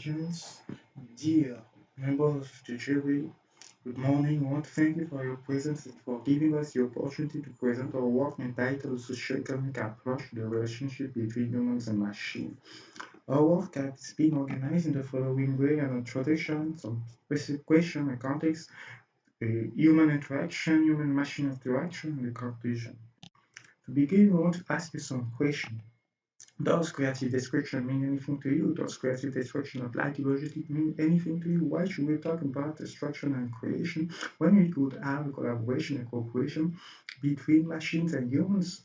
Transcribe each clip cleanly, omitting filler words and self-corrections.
audience, dear members of the jury, good morning. I want to thank you for your presence and for giving us the opportunity to present our work entitled Socio-Economic Approach to the Relationship between Humans and Machines. Our work has been organized in the following way: an introduction, some specific question and context, human interaction, human-machine interaction, and the conclusion. To begin, we want to ask you some questions. Does creative destruction mean anything to you? Does creative destruction apply to logistics mean anything to you? Why should we talk about destruction and creation when we could have a collaboration and cooperation between machines and humans?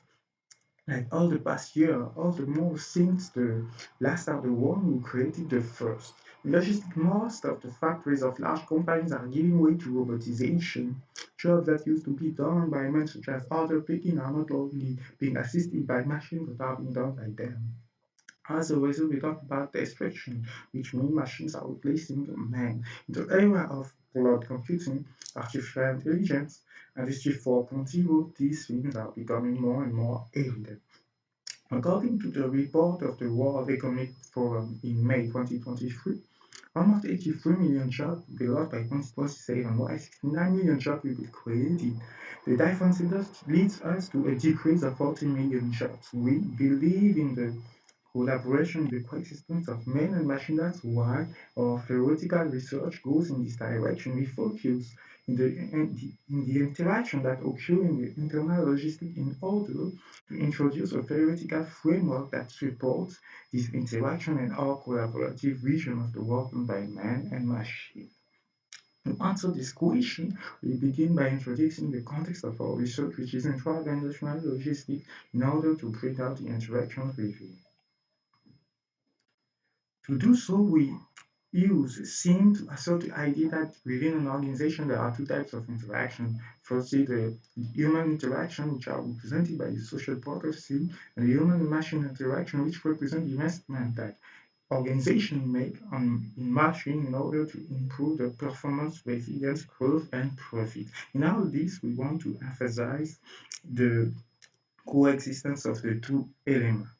Like all the past year, all the more since the last of the one who created the first. In logistics, most of the factories of large companies are giving way to robotization. Jobs that used to be done by men, such as order picking, are not only being assisted by machines but are being done by them. As a result, we talk about destruction, which means machines are replacing man. In the era of cloud computing, artificial intelligence, and Industry 4.0, these things are becoming more and more evident. According to the report of the World Economic Forum in May 2023, almost 83 million jobs will be lost by 2027, while 69 million jobs will be created. The difference leads us to a decrease of 40 million jobs. We believe in the collaboration, the coexistence of men and machine. That's why our theoretical research goes in this direction. We focus in the interaction that occur in the internal logistic in order to introduce a theoretical framework that supports this interaction and our collaborative vision of the work done by man and machine. To answer this question, we begin by introducing the context of our research, which is intra-organizational logistics, in order to bring out the interactions review. To do so, we use SIM to assert the idea that within an organization there are two types of interaction. Firstly, the human interaction, which are represented by the social part of SIM, and the human-machine interaction, which represent the investment that organizations make in machine in order to improve the performance, resilience, growth, and profit. In all this, we want to emphasize the coexistence of the two elements.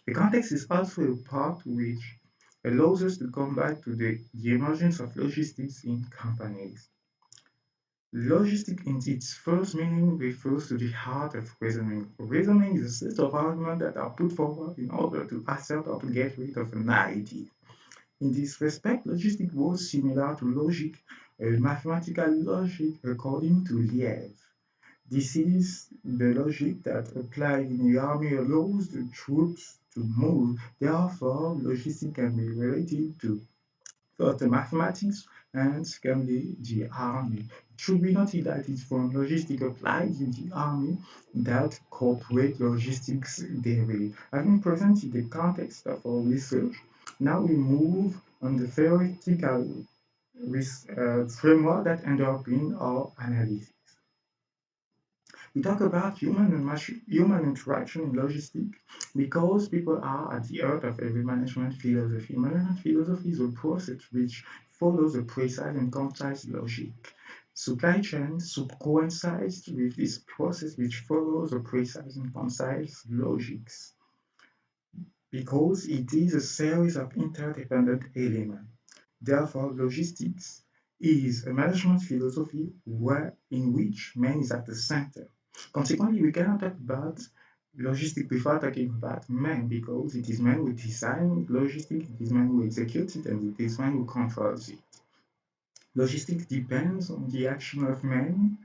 The context is also a part which allows us to come back to the emergence of logistics in companies. Logistics in its first meaning refers to the heart of reasoning. Reasoning is a set of arguments that are put forward in order to assert or to get rid of an idea. In this respect, logistics was similar to logic, mathematical logic according to Liev. This is the logic that applied in the army allows the troops to move. Therefore, logistics can be related to first the mathematics and secondly the army. It should be noted that it's from logistics applied in the army that corporate logistics derive. Having presented the context of our research, now we move on the theoretical framework that underpin our analysis. We talk about human interaction in logistics because people are at the heart of every management philosophy. Management philosophy is a process which follows a precise and concise logic. Supply chains coincides with this process which follows a precise and concise logics because it is a series of interdependent elements. Therefore, logistics is a management philosophy in which man is at the center. Consequently, we cannot talk about logistics without talking about man because it is man who designs logistics, it is man who executes it, and it is man who controls it. Logistics depends on the action of man.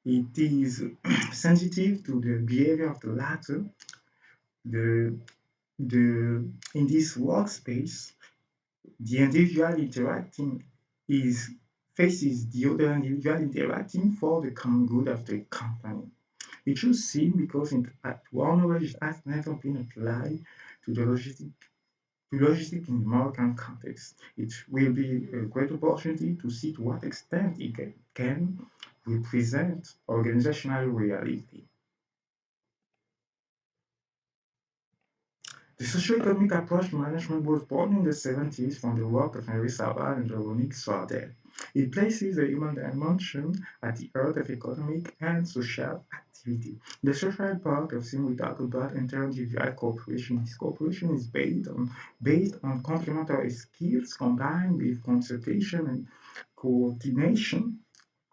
It is sensitive to the behavior of the latter. The, in this workspace, the individual interacting is faces the other individual interacting for the common good of the company. We choose SIM because our knowledge has never been applied to the logistic in the Moroccan context. It will be a great opportunity to see to what extent it can represent organizational reality. The socio-economic approach to management was born in the 70s from the work of Rhizlane and Steevenne. It places the human dimension at the heart of economic and social activity. The social part of SIM we talk about interindividual cooperation. This cooperation is based on complementary skills combined with consultation and coordination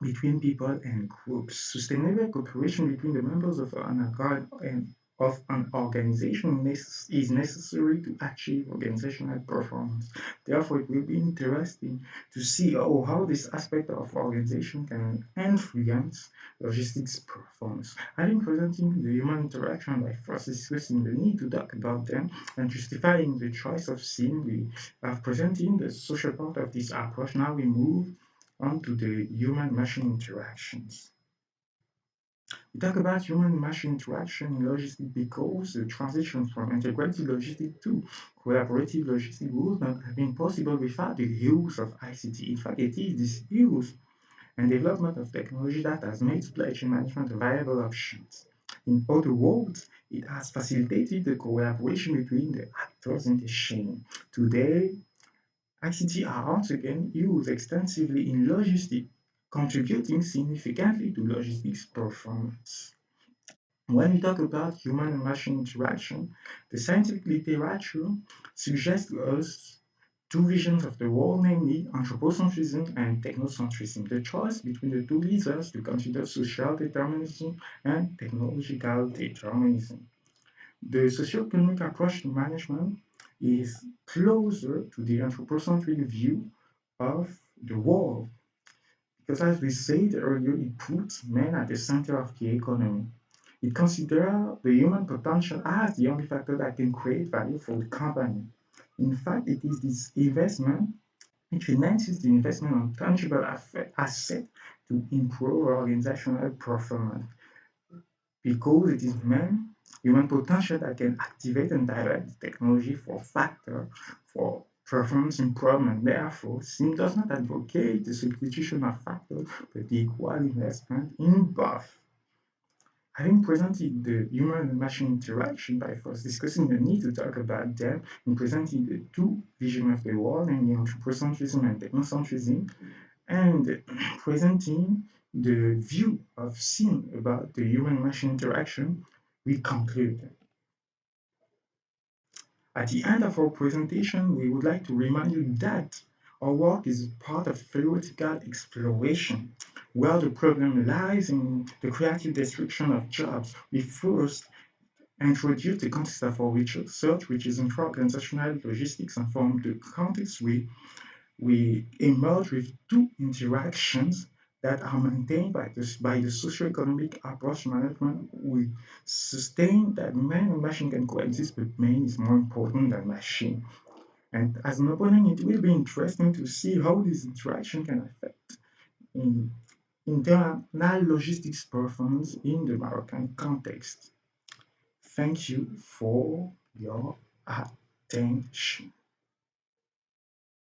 between people and groups. Sustainable cooperation between the members of an organization is necessary to achieve organizational performance. Therefore, it will be interesting to see how this aspect of organization can influence logistics performance. I think presenting the human interaction by first discussing the need to talk about them and justifying the choice of scene, we have presenting the social part of this approach. Now we move onto the human-machine interactions. We talk about human-machine interaction in logistics because the transition from integrated logistics to collaborative logistics would not have been possible without the use of ICT. In fact, it is this use and development of technology that has made supply chain management a viable option. In other words, it has facilitated the collaboration between the actors in the chain. Today, ICT are once again used extensively in logistics, contributing significantly to logistics performance. When we talk about human and machine interaction, the scientific literature suggests to us two visions of the world, namely anthropocentrism and technocentrism. The choice between the two leads us to consider social determinism and technological determinism. The socio-economic approach to management is closer to the anthropocentric view of the world because, as we said earlier, it puts men at the center of the economy. It considers the human potential as the only factor that can create value for the company. In fact, it is this investment which enhances the investment on tangible assets to improve organizational performance because it is human potential that can activate and direct the technology for performance improvement. Therefore, SIM does not advocate the substitution of factors, but the equal investment in both. Having presented the human and machine interaction by first discussing the need to talk about them and presenting the two visions of the world, namely anthropocentrism and technocentrism, and presenting the view of SIM about the human-machine interaction, we conclude. At the end of our presentation, we would like to remind you that our work is part of theoretical exploration, where the problem lies in the creative destruction of jobs. We first introduce the context of our research, which is intra-organizational logistics, and from the context we emerge with two interactions that are maintained by the socio-economic approach management. We sustain that man and machine can coexist, but man is more important than machine. And as an opponent, it will be interesting to see how this interaction can affect in internal logistics performance in the Moroccan context. Thank you for your attention.